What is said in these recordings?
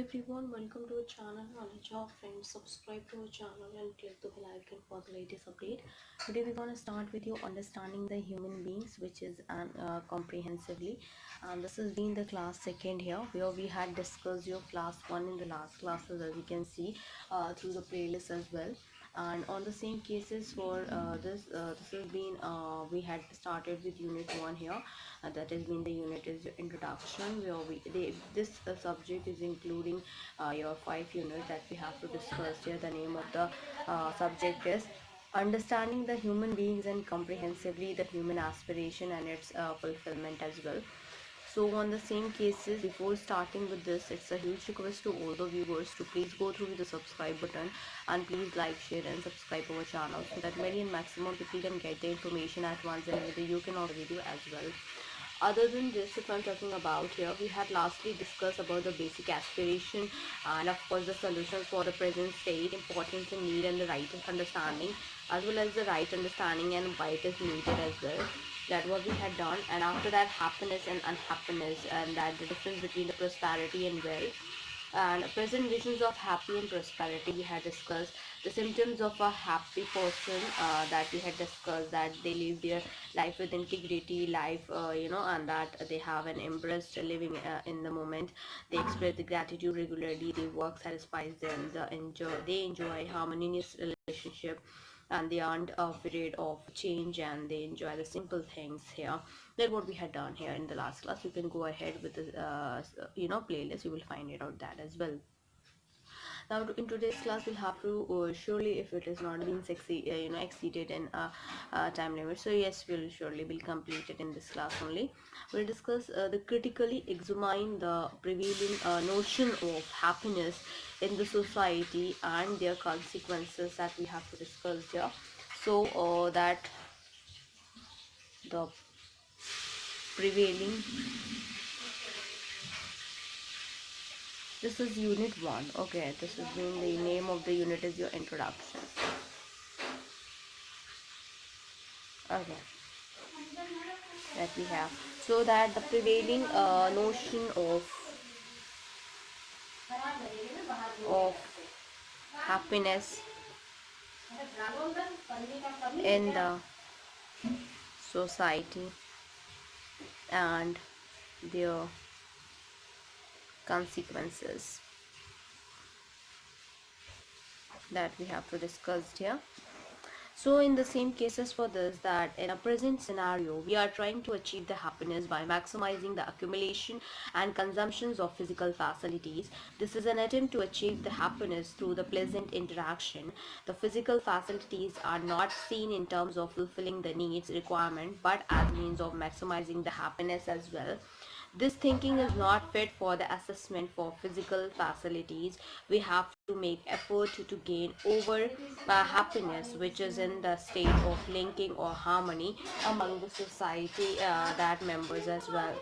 everyone, welcome to our channel Knowledge of Friends. Subscribe to our channel and click the bell icon for the latest update. Today we're going to start with your understanding the human beings, which is comprehensively. This has been the class second here, where we had discussed your class 1 in the last classes, as you can see through the playlist as well. And on the same cases for this has been we had started with unit 1 here. That has been the unit is your introduction, where this subject is including your 5 units that we have to discuss here. The name of the subject is understanding the human beings and comprehensively the human aspiration and its fulfillment as well. So on the same cases, before starting with this, it's a huge request to all the viewers to please go through the subscribe button and please like, share and subscribe our channel so that many and maximum people can get the information at once, and whether you can also video as well. Other than this, if I'm talking about here, we had lastly discussed about the basic aspiration and of course the solutions for the present state, importance and need, and the right understanding, as well as the right understanding and why it is needed as well. That what we had done. And after that, happiness and unhappiness, and that the difference between the prosperity and wealth, and present visions of happy and prosperity we had discussed. The symptoms of a happy person, that we had discussed, that they live their life with integrity, and that they have an embraced living in the moment. They express the gratitude regularly, their work satisfies them, they enjoy harmonious relationship, and they aren't afraid of change, and they enjoy the simple things here. That's what we had done here in the last class. You can go ahead with the playlist. You will find it out that as well. Now in today's class we'll have to surely, if it is not been exceeded in time limit, so yes, we'll surely will complete it in this class only. We'll discuss the critically examine the prevailing notion of happiness in the society and their consequences that we have to discuss here. So that the prevailing, this is unit 1. Okay, this has been the name of the unit is your introduction. Okay, that we have. So that the prevailing notion of happiness in the society and their consequences, that we have to discuss here. So in the same cases for this, that in a present scenario we are trying to achieve the happiness by maximizing the accumulation and consumptions of physical facilities. This is an attempt to achieve the happiness through the pleasant interaction. The physical facilities are not seen in terms of fulfilling the needs requirement, but as means of maximizing the happiness as well. This thinking is not fit for the assessment for physical facilities. We have to make effort to gain over happiness, which is in the state of linking or harmony among the society that members as well.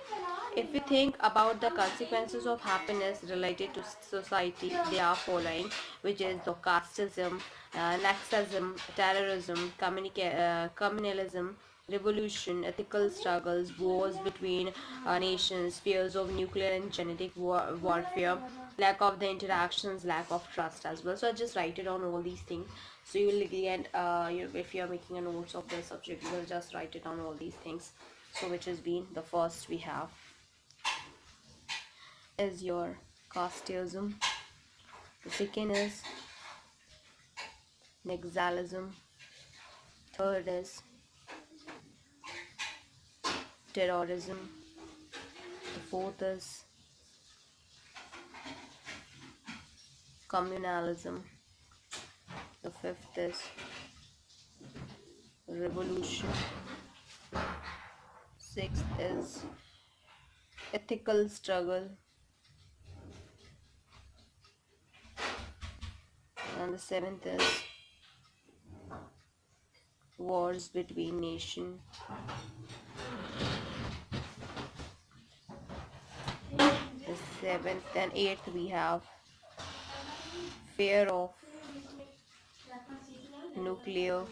If we think about the consequences of happiness related to society, they are following, which is the casteism, laxism, terrorism, communalism, revolution, ethical struggles, wars between nations, fears of nuclear and genetic warfare, lack of the interactions, lack of trust as well. So I just write it on all these things. So you will get, if you are making a notes of the subject, you will just write it on all these things. So which has been the first we have is your casteism. The second is nexalism. Third is terrorism. The fourth is communalism. The fifth is revolution. Sixth is ethical struggle. And the seventh is wars between nations. The seventh and eighth we have fear of nuclear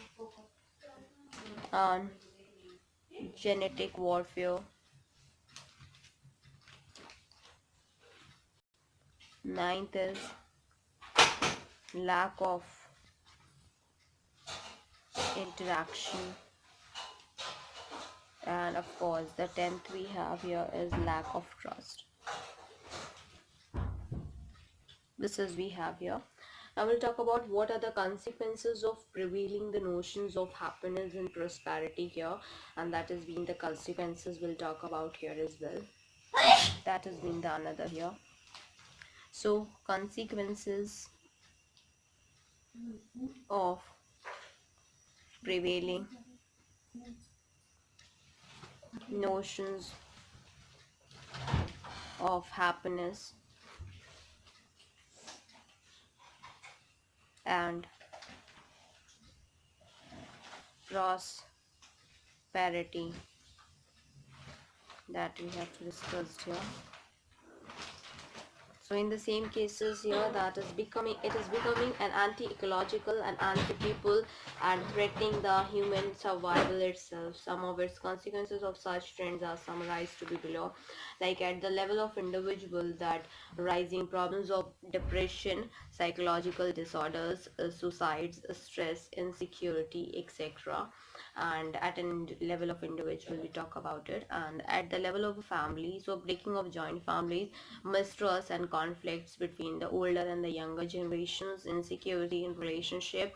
and genetic warfare. Ninth is lack of interaction. And of course, the 10th we have here is lack of trust. This is we have here. I will talk about what are the consequences of prevailing the notions of happiness and prosperity here, and that is being the consequences we'll talk about here as well. That has been the another here. So consequences of prevailing notions of happiness and prosperity that we have to discuss here. So in the same cases here, that is becoming, it is becoming an anti-ecological and anti-people and threatening the human survival itself. Some of its consequences of such trends are summarized to be below. Like at the level of individual, that rising problems of depression, psychological disorders, suicides, stress, insecurity, etc. And at a level of individual we talk about it, and at the level of a family, so breaking of joint families, mistrust and conflicts between the older and the younger generations, insecurity in relationship,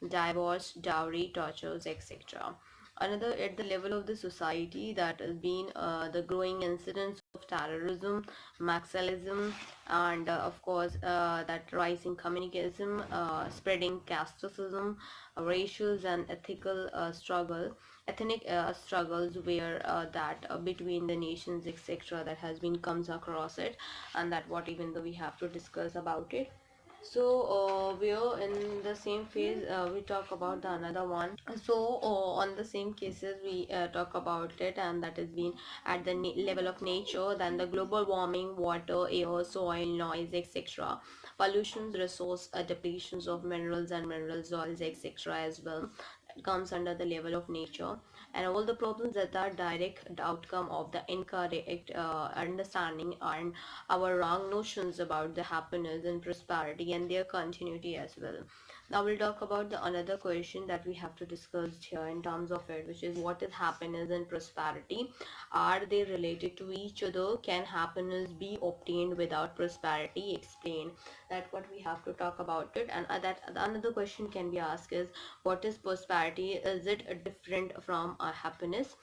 divorce, dowry, tortures, etc. Another at the level of the society, that has been the growing incidence of terrorism, Marxism, and of course that rising communism, spreading casteism, racial and ethical ethnic struggles where that between the nations, etc., that has been comes across it, and that what even though we have to discuss about it. So we are in the same phase, we talk about the another one. So on the same cases we talk about it, and that has been at the level of nature, then the global warming, water, air, soil, noise, etc., pollutions, resource depletions of minerals and mineral soils, etc., as well, comes under the level of nature. And all the problems that are direct outcome of the incorrect understanding and our wrong notions about the happiness and prosperity and their continuity as well. Now we'll talk about the another question that we have to discuss here in terms of it, which is what is happiness and prosperity? Are they related to each other? Can happiness be obtained without prosperity? Explain. That what we have to talk about it. And that another question can be asked is, what is prosperity? Is it different from happiness?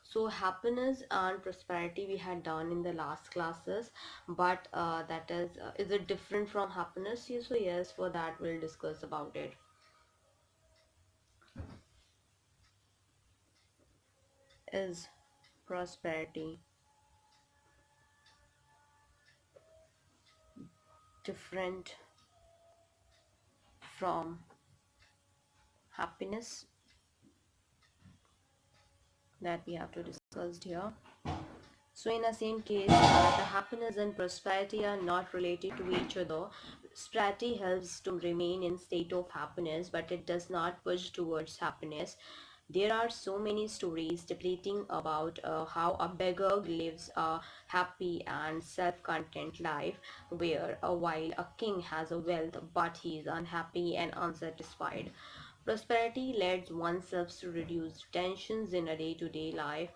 So happiness and prosperity we had done in the last classes, but that is it different from happiness? Yes, so yes, for that we'll discuss about it. Is prosperity different from happiness? That we have to discuss here. So in the same case, the happiness and prosperity are not related to each other. Prosperity helps to remain in state of happiness, but it does not push towards happiness. There are so many stories depicting about how a beggar lives a happy and self-content life, where while a king has a wealth, but he is unhappy and unsatisfied. Prosperity leads oneself to reduce tensions in a day-to-day life,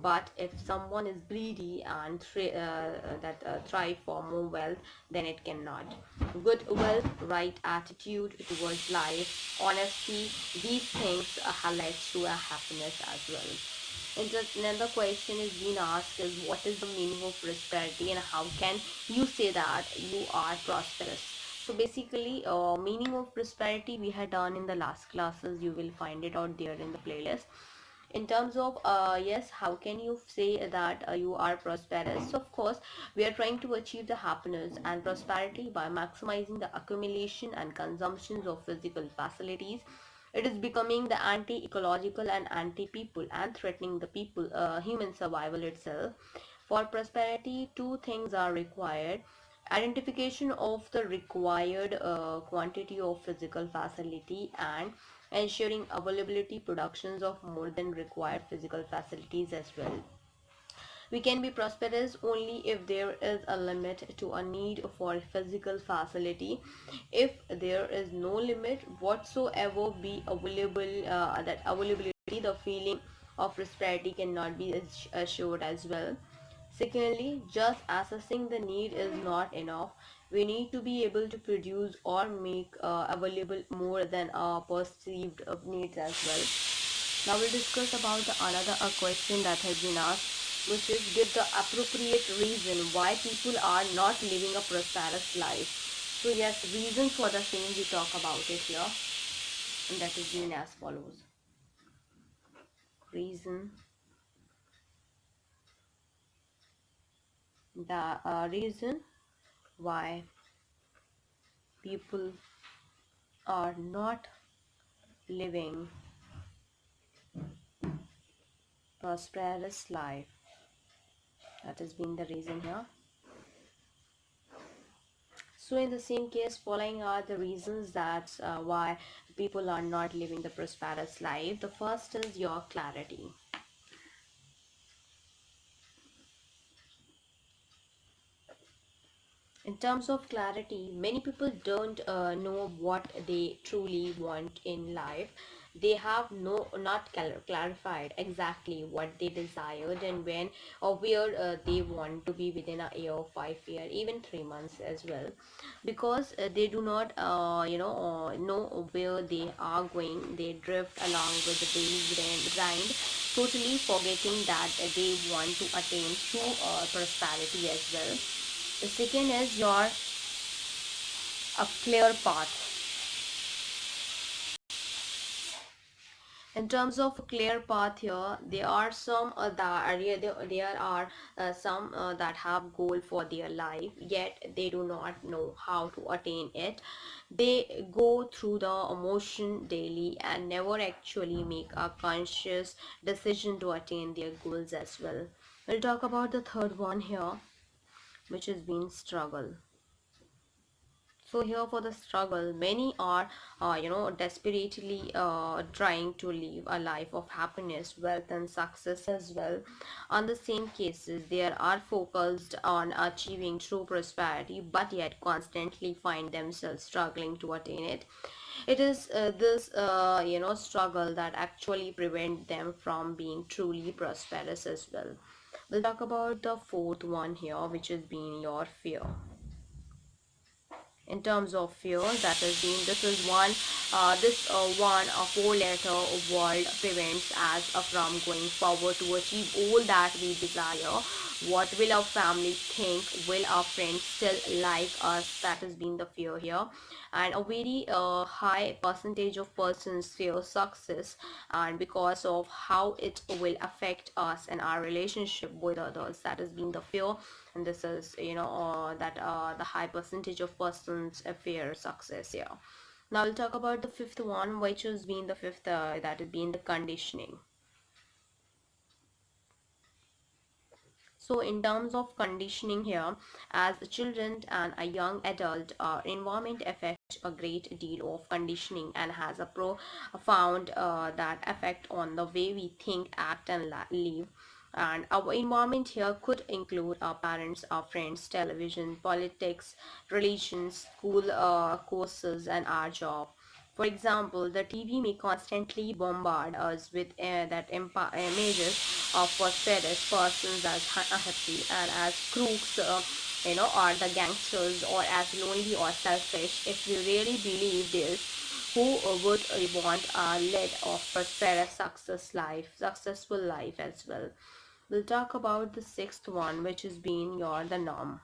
but if someone is greedy and thrive for more wealth, then it cannot. Good wealth, right attitude towards life, honesty, these things led to a happiness as well. And just another question is being asked is, what is the meaning of prosperity and how can you say that you are prosperous? So basically, meaning of prosperity we had done in the last classes. You will find it out there in the playlist. In terms of yes, how can you say that you are prosperous? So of course, we are trying to achieve the happiness and prosperity by maximizing the accumulation and consumptions of physical facilities. It is becoming the anti-ecological and anti-people and threatening the people human survival itself. For prosperity, two things are required: identification of the required quantity of physical facility, and ensuring availability productions of more than required physical facilities as well. We can be prosperous only if there is a limit to a need for physical facility. If there is no limit whatsoever be available, that availability, the feeling of prosperity cannot be assured as well. Secondly, just assessing the need is not enough. We need to be able to produce or make available more than our perceived needs as well. Now we'll discuss about the another question that has been asked, which is give the appropriate reason why people are not living a prosperous life. So yes, reason for the same we talk about it here, and that is given as follows. Reason, the reason why people are not living prosperous life. That has been the reason here. So in the same case, following are the reasons that why people are not living the prosperous life. The first is your clarity. In terms of clarity, many people don't know what they truly want in life. They have not clarified exactly what they desired and when or where they want to be within a year, 5 year, even 3 months as well, because they do not know where they are going. They drift along with the daily grind, totally forgetting that they want to attain true prosperity as well. The second is your a clear path. In terms of a clear path here, there are some there are some that have goal for their life, yet they do not know how to attain it. They go through the emotion daily and never actually make a conscious decision to attain their goals as well. We'll talk about the third one here, which is being struggle. So here for the struggle, many are, desperately trying to live a life of happiness, wealth, and success as well. On the same cases, they are focused on achieving true prosperity, but yet constantly find themselves struggling to attain it. It is this, struggle that actually prevent them from being truly prosperous as well. We'll talk about the fourth one here, which is being your fear. In terms of fear, that has been this is one this one a four-letter word prevents us from going forward to achieve all that we desire. What will our family think? Will our friends still like us? That has been the fear here. And a very high percentage of persons fear success, and because of how it will affect us and our relationship with others. That has been the fear, and this is that the high percentage of persons fear success here. Now we'll talk about the fifth one, which has been the fifth that has been the conditioning. So in terms of conditioning here, as children and a young adult, our environment affects a great deal of conditioning and has a profound that effect on the way we think, act, and live. And our environment here could include our parents, our friends, television, politics, religions, school courses, and our job. For example, the TV may constantly bombard us with images of prosperous persons as happy and as crooks, or the gangsters, or as lonely or selfish. If we really believe this, who would want a lead of prosperous successful life as well? We'll talk about the sixth one, which is being the norm.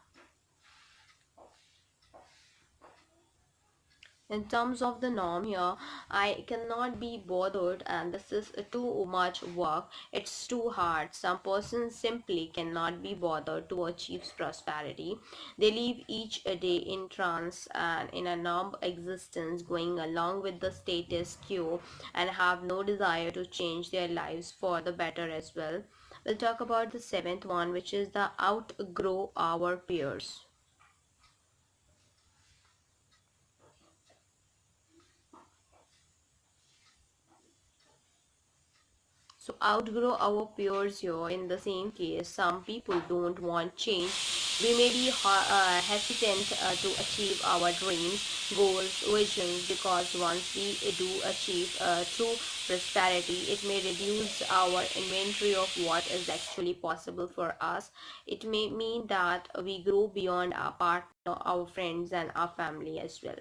In terms of the norm here, I cannot be bothered and this is too much work, it's too hard. Some persons simply cannot be bothered to achieve prosperity. They live each day in trance and in a numb existence, going along with the status quo, and have no desire to change their lives for the better as well. We'll talk about the seventh one, which is the outgrow our peers. So outgrow our peers here. In the same case, some people don't want change. We may be hesitant to achieve our dreams, goals, visions, because once we do achieve true prosperity, it may reduce our inventory of what is actually possible for us. It may mean that we grow beyond our partner, our friends, and our family as well.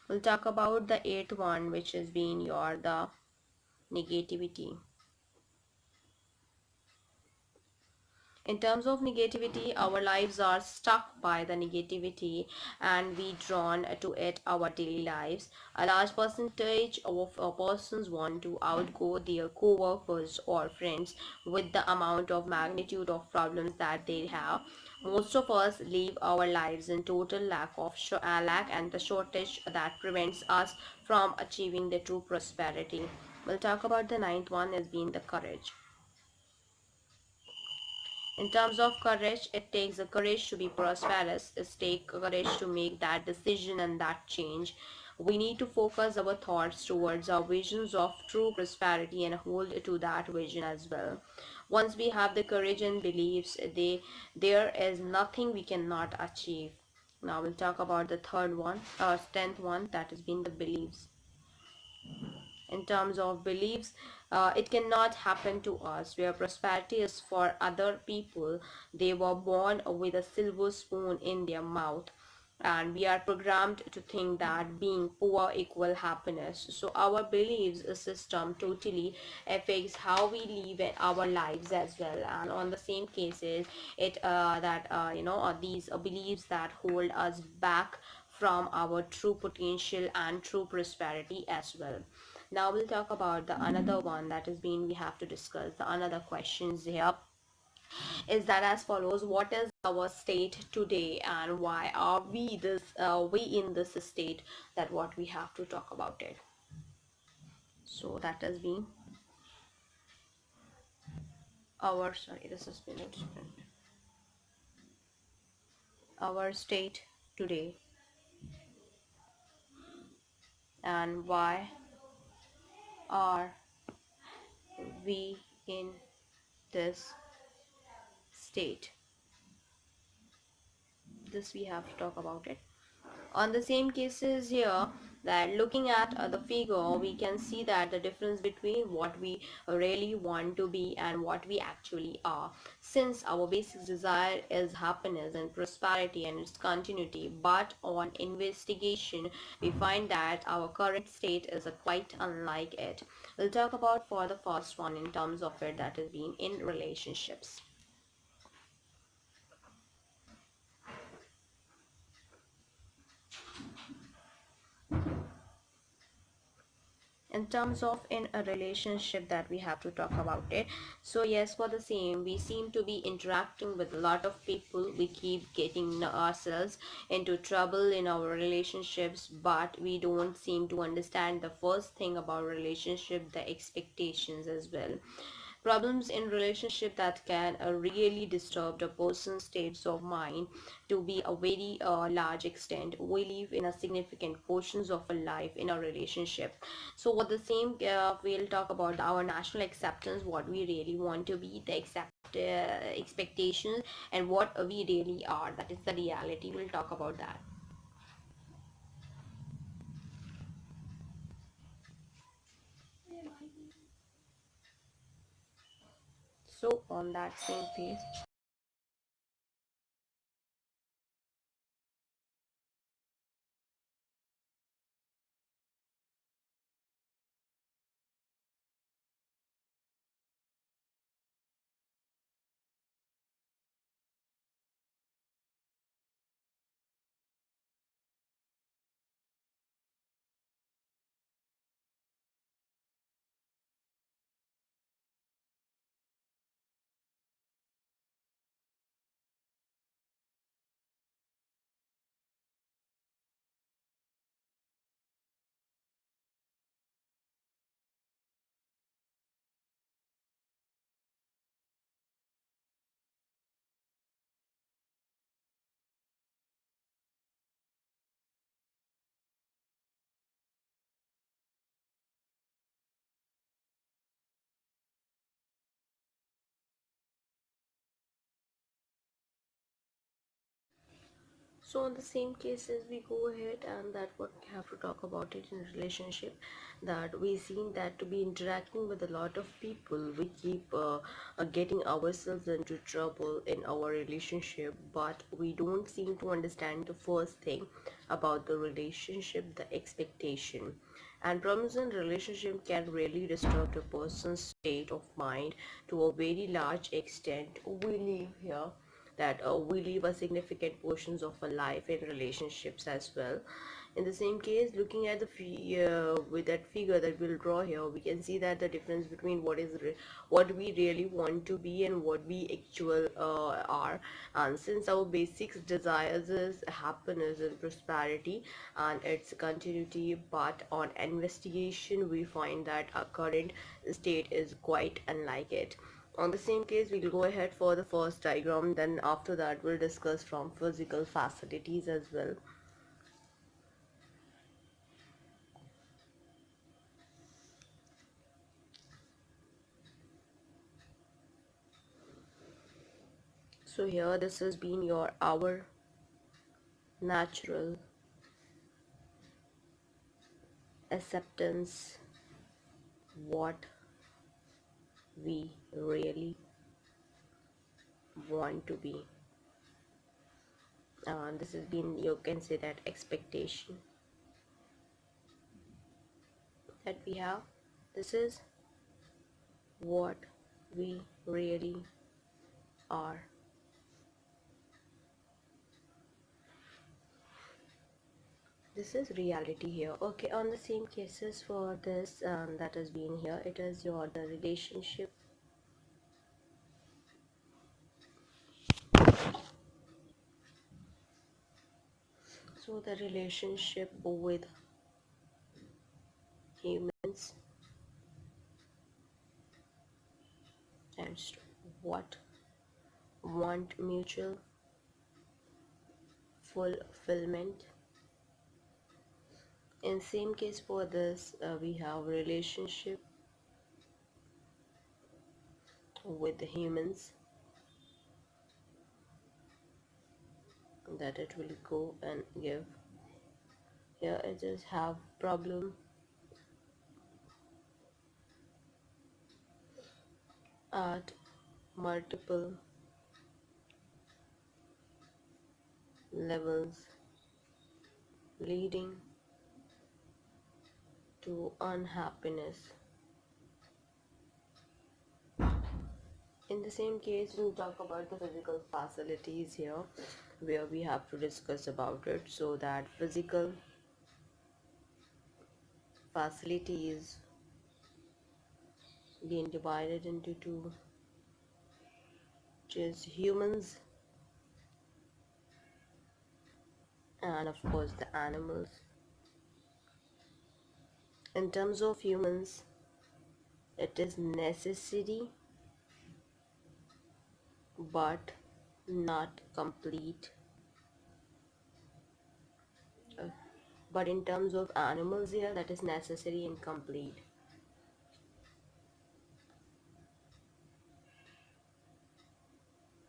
We'll talk about the eighth one, which has been your the negativity. In terms of negativity, our lives are stuck by the negativity and we drawn to it our daily lives. A large percentage of persons want to outgo their co-workers or friends with the amount of magnitude of problems that they have. Most of us live our lives in total lack and the shortage that prevents us from achieving the true prosperity. We'll talk about the ninth one as being the courage. In terms of courage, it takes a courage to be prosperous. It takes courage to make that decision and that change. We need to focus our thoughts towards our visions of true prosperity and hold to that vision as well. Once we have the courage and beliefs, there is nothing we cannot achieve. Now we'll talk about the third one, 10th one, that has been the beliefs. In terms of beliefs, it cannot happen to us. Where prosperity is for other people, they were born with a silver spoon in their mouth, and we are programmed to think that being poor equal happiness. So our beliefs system totally affects how we live our lives as well. And on the same cases, it that these beliefs that hold us back from our true potential and true prosperity as well. Now we'll talk about the another one that has been we have to discuss. The another questions here is that as follows: what is our state today and why are we in this state? That what we have to talk about it. So that has been our, sorry, this has been a different, our state today and why are we in this state. This we have to talk about it. On the same cases here, that looking at the figure, we can see that the difference between what we really want to be and what we actually are. Since our basic desire is happiness and prosperity and its continuity, but on investigation we find that our current state is quite unlike it. We'll talk about for the first one in terms of it, that is being in relationships. In terms of in a relationship, that we have to talk about it. So yes, for the same, we seem to be interacting with a lot of people. We keep getting ourselves into trouble in our relationships, but we don't seem to understand the first thing about relationship, the expectations as well. Problems in relationship that can really disturb a person's states of mind to be a very large extent. We live in a significant portions of a life in a relationship. So what the same, we'll talk about our national acceptance, what we really want to be, the expectations, and what we really are, that is the reality. We'll talk about that. So on that same page, So on the same cases, we go ahead and that what we have to talk about it in relationship, that we seen that to be interacting with a lot of people, we keep getting ourselves into trouble in our relationship, but we don't seem to understand the first thing about the relationship, the expectation. And problems in relationship can really disturb a person's state of mind to a very large extent. We live here that we live a significant portions of our life in relationships as well. In the same case, looking at the with that figure that we'll draw here, we can see that the difference between what we really want to be and what we actual are. And since our basics desires is happiness and prosperity and its continuity, but on investigation we find that our current state is quite unlike it. On the same case, we'll go ahead for the first diagram, then after that we'll discuss from physical facilities as well. So here this has been your our natural acceptance, what we really want to be. And this has been, you can say that, expectation that we have. This is what we really are. This is reality here. Okay, on the same cases for this that has been here, it is your the relationship. So the relationship with humans and what want mutual fulfillment. In same case for this, we have relationship with the humans, that it will go and give. Here it is have problem at multiple levels, leading to unhappiness. In the same case, we'll talk about the physical facilities here, where we have to discuss about it. So that physical facilities being divided into two, which is humans and of course the animals. In terms of humans, it is necessary but not complete. Uh, but in terms of animals here, that is necessary and complete.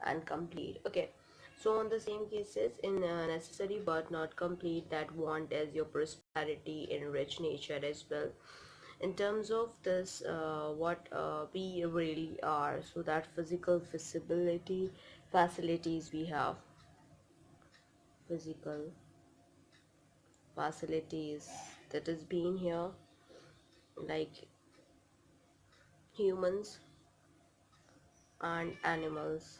And complete. Okay, so on the same cases, in necessary but not complete, that want as your prosperity in rich nature as well. In terms of this, what we really are, so that physical feasibility facilities we have, physical facilities that is being here, like humans and animals.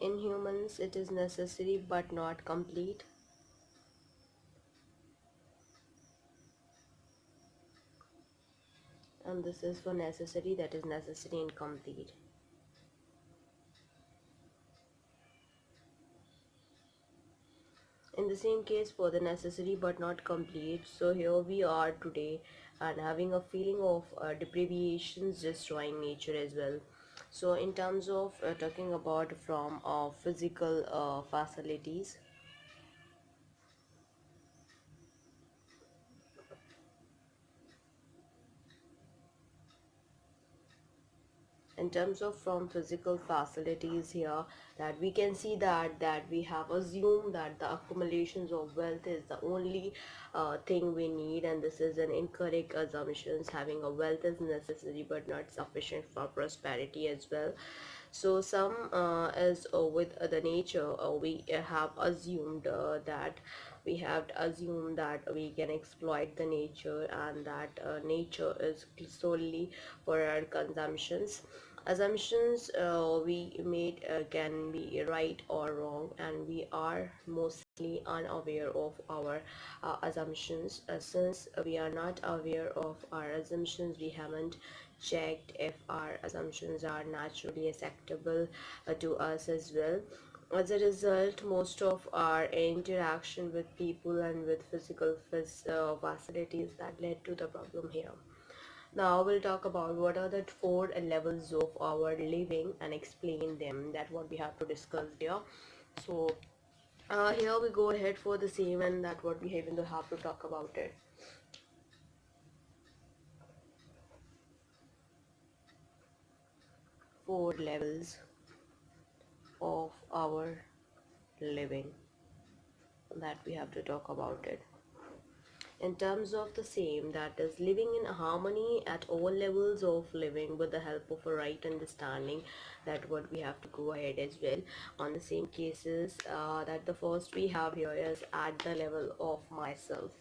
In humans it is necessary but not complete, and this is for necessary, that is necessary and complete. In the same case for the necessary but not complete, so here we are today and having a feeling of deprivations destroying nature as well. So in terms of talking about from physical facilities, In terms of from physical facilities here, that we can see that we have assumed that the accumulations of wealth is the only thing we need, and this is an incorrect assumptions. Having a wealth is necessary but not sufficient for prosperity as well. So some as with the nature, we have assumed that we have assumed that we can exploit the nature, and that nature is solely for our consumptions. Assumptions we made can be right or wrong, and we are mostly unaware of our assumptions. Since we are not aware of our assumptions, we haven't checked if our assumptions are naturally acceptable to us as well. As a result, most of our interaction with people and with physical facilities that led to the problem here. Now we'll talk about what are the four levels of our living and explain them. That what we have to discuss here. So here we go ahead for the same, and that what we even have to talk about it. Four levels of our living, that we have to talk about it. In terms of the same, that is living in harmony at all levels of living with the help of a right understanding, that what we have to go ahead as well on the same cases. That the first we have here is at the level of myself.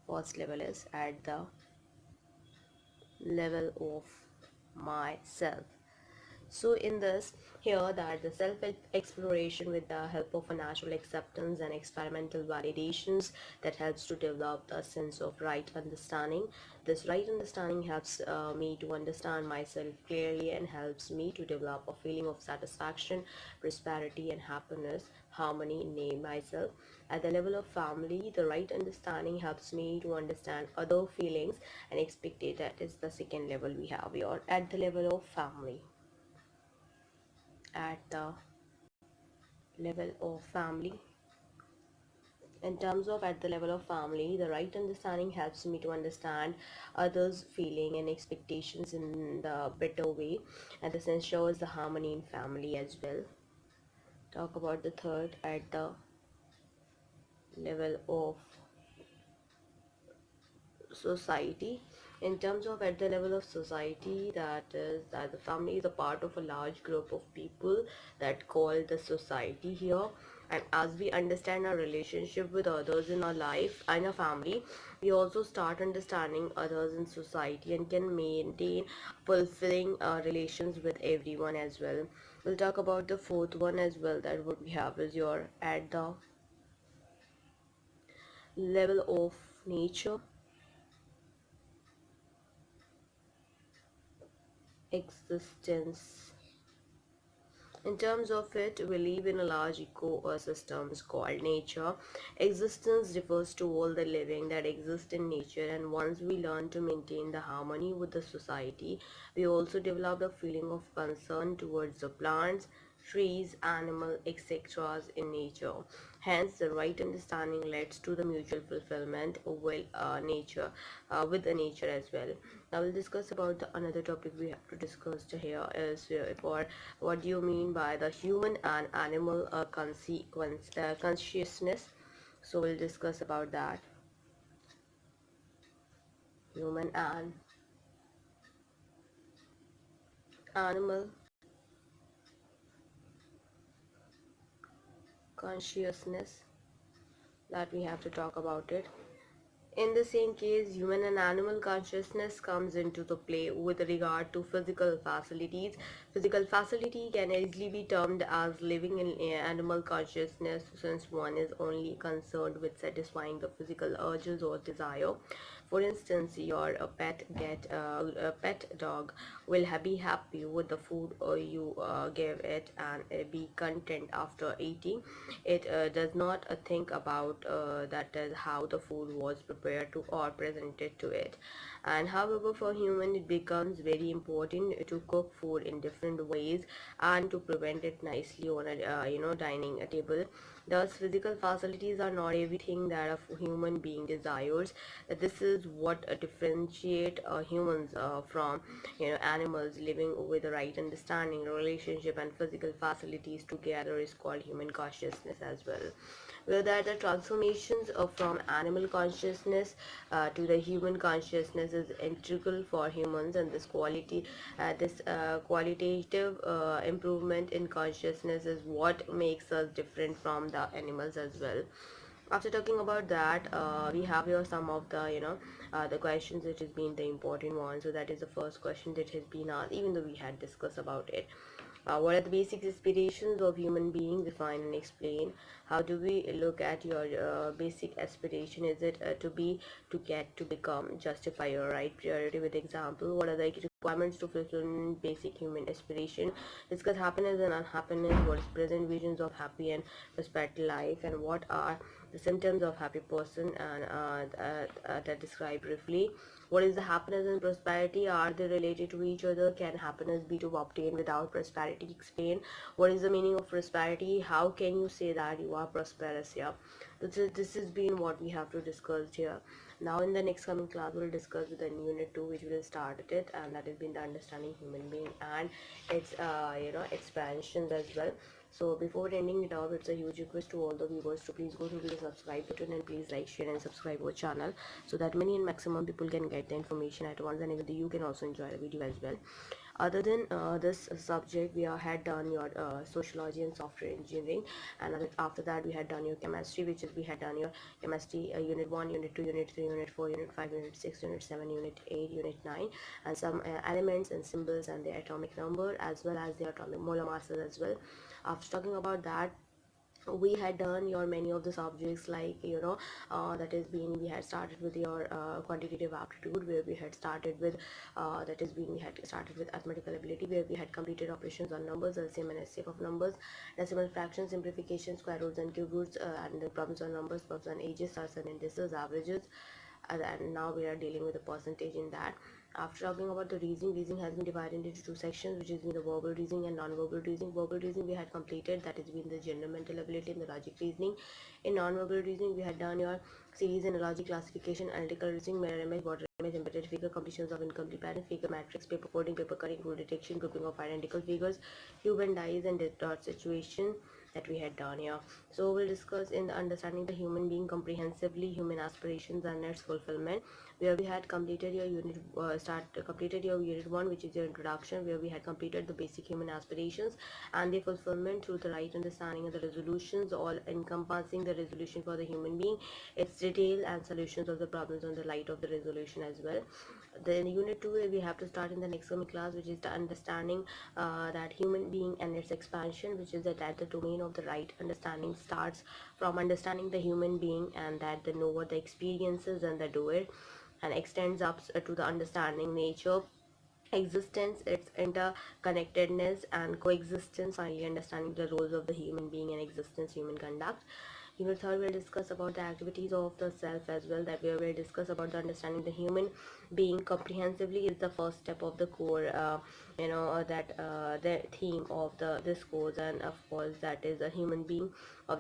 First level is at the level of myself. So in this here, that the self exploration with the help of a natural acceptance and experimental validations, that helps to develop the sense of right understanding. This right understanding helps me to understand myself clearly, and helps me to develop a feeling of satisfaction, prosperity and happiness, harmony in myself. At the level of family, the right understanding helps me to understand other feelings and expectate. That is the second level we have here at the level of family. At the level of family, in terms of at the level of family, the right understanding helps me to understand others feeling and expectations in the better way, and this ensures the harmony in family as well. Talk about the third, at the level of society. In terms of at the level of society, that is that the family is a part of a large group of people that call the society here. And as we understand our relationship with others in our life and our family, we also start understanding others in society and can maintain fulfilling relations with everyone as well. We'll talk about the fourth one as well, that what we have is your at the level of nature, existence. In terms of it, we live in a large ecosystems called nature. Existence refers to all the living that exist in nature, and once we learn to maintain the harmony with the society, we also develop a feeling of concern towards the plants, trees, animal, etc. in nature. Hence, the right understanding leads to the mutual fulfillment with the nature as well. Now we'll discuss about the another topic we have to discuss here is for what do you mean by the human and animal consciousness. So we'll discuss about that. Human and animal consciousness, that we have to talk about it. In the same case, human and animal consciousness comes into the play with regard to physical facilities. Physical facility can easily be termed as living in animal consciousness, since one is only concerned with satisfying the physical urges or desire. For instance, your a pet dog will be happy with the food you give it, and be content after eating. It does not think about that is how the food was prepared to or presented to it. And however, for human, it becomes very important to cook food in different ways and to prevent it nicely on a dining table. Thus, physical facilities are not everything that a human being desires. This is is what differentiate humans from animals. Living with the right understanding, relationship, and physical facilities together is called human consciousness as well. Where that the transformations from animal consciousness to the human consciousness is integral for humans, and this qualitative improvement in consciousness is what makes us different from the animals as well. After talking about that, we have here some of the the questions which has been the important one. So that is the first question that has been asked, even though we had discussed about it. What are the basic aspirations of human beings? Define and explain. How do we look at your basic aspiration? Is it to be, to get, to become? Justify your right priority with example. What are the requirements to fulfill basic human aspiration? Discuss happiness and unhappiness. What is present visions of happy and prosperity life, and what are the symptoms of happy person, and that describe briefly. What is the happiness and prosperity? Are they related to each other? Can happiness be to obtain without prosperity? Explain. What is the meaning of prosperity? How can you say that you are prosperous here? This has been what we have to discuss here. Now in the next coming class we'll discuss with the unit 2, which will start it, and that has been the understanding human being and its expansions as well. So before ending it off, it's a huge request to all the viewers to please go to the subscribe button and please like, share and subscribe our channel, so that many and maximum people can get the information at once, and even you can also enjoy the video as well. Other than this subject, we had done your sociology and software engineering, and after that we had done your chemistry, which is we had done your chemistry unit 1, unit 2, unit 3, unit 4, unit 5, unit 6, unit 7, unit 8, unit 9, and some elements and symbols and their atomic number, as well as their atomic molar masses as well. After talking about that, we had done your many of the subjects, like that is being, we had started with your quantitative aptitude, where we had started with that is being, we had started with arithmetical ability, where we had completed operations on numbers, LCM and SCF of numbers, decimal fractions, simplification, square roots and cube roots, and the problems on numbers, problems on ages, stars and indices, averages, and now we are dealing with the percentage in that. After talking about the reasoning has been divided into two sections, which is the verbal reasoning and non-verbal reasoning. Verbal reasoning we had completed, that is been the general mental ability and the logic reasoning. In non-verbal reasoning, we had done your series and logic classification, analytical reasoning, mirror image, border image, embedded figure, completions of incomplete pattern, figure matrix, paper coding, paper cutting, rule detection, grouping of identical figures, cube and dice, and dot situation, that we had done here. So we'll discuss in the understanding the human being comprehensively, human aspirations and its fulfillment, where we had completed your completed your unit 1, which is your introduction, where we had completed the basic human aspirations and their fulfillment through the right understanding of the resolutions, all encompassing the resolution for the human being, its detail and solutions of the problems on the light of the resolution as well. Then unit 2, we have to start in the next coming class, which is the understanding that human being and its expansion, which is that the domain of the right understanding starts from understanding the human being, and that the knower, the experiences and the doer, and extends up to the understanding nature, existence, its interconnectedness and coexistence, finally understanding the roles of the human being and existence, human conduct. Unit 3 will discuss about the activities of the self as well, that we will discuss about the understanding the human being comprehensively is the first step of the core the theme of this course, and of course that is a human being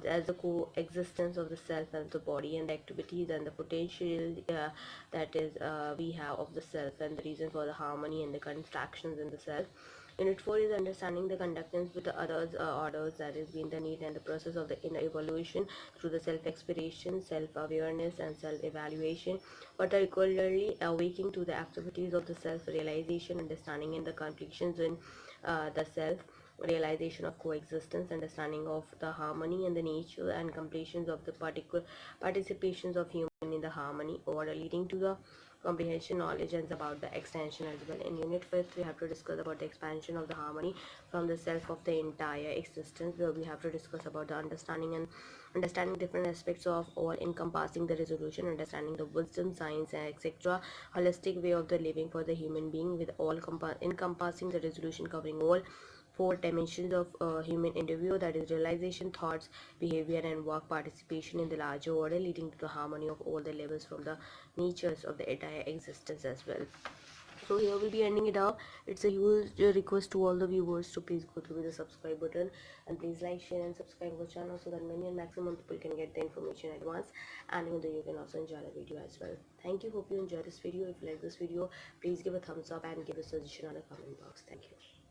as the coexistence of the self and the body, and the activities and the potential that is we have of the self, and the reason for the harmony and the contractions in the self. Unit 4 is understanding the conductance with the others orders, that is being the need and the process of the inner evolution through the self-expression, self-awareness and self-evaluation, particularly awaking to the activities of the self-realization, understanding in the completions in the self, realization of coexistence, understanding of the harmony and the nature and completions of the particular participations of human in the harmony, or leading to the comprehension, knowledge, and about the extension as well. In unit 5, we have to discuss about the expansion of the harmony from the self of the entire existence, where we have to discuss about the understanding different aspects of all encompassing the resolution, understanding the wisdom, science, etc., holistic way of the living for the human being, with all encompassing the resolution, covering all four dimensions of human individual, that is realization, thoughts, behavior and work, participation in the larger order, leading to the harmony of all the levels from the natures of the entire existence as well. So here we'll be ending it up. It's a huge request to all the viewers to please go through the subscribe button and please like, share and subscribe our channel so that many and maximum people can get the information at once, and even though you can also enjoy the video as well. Thank you. Hope you enjoy this video. If you like this video, please give a thumbs up and give a suggestion on the comment box. Thank you.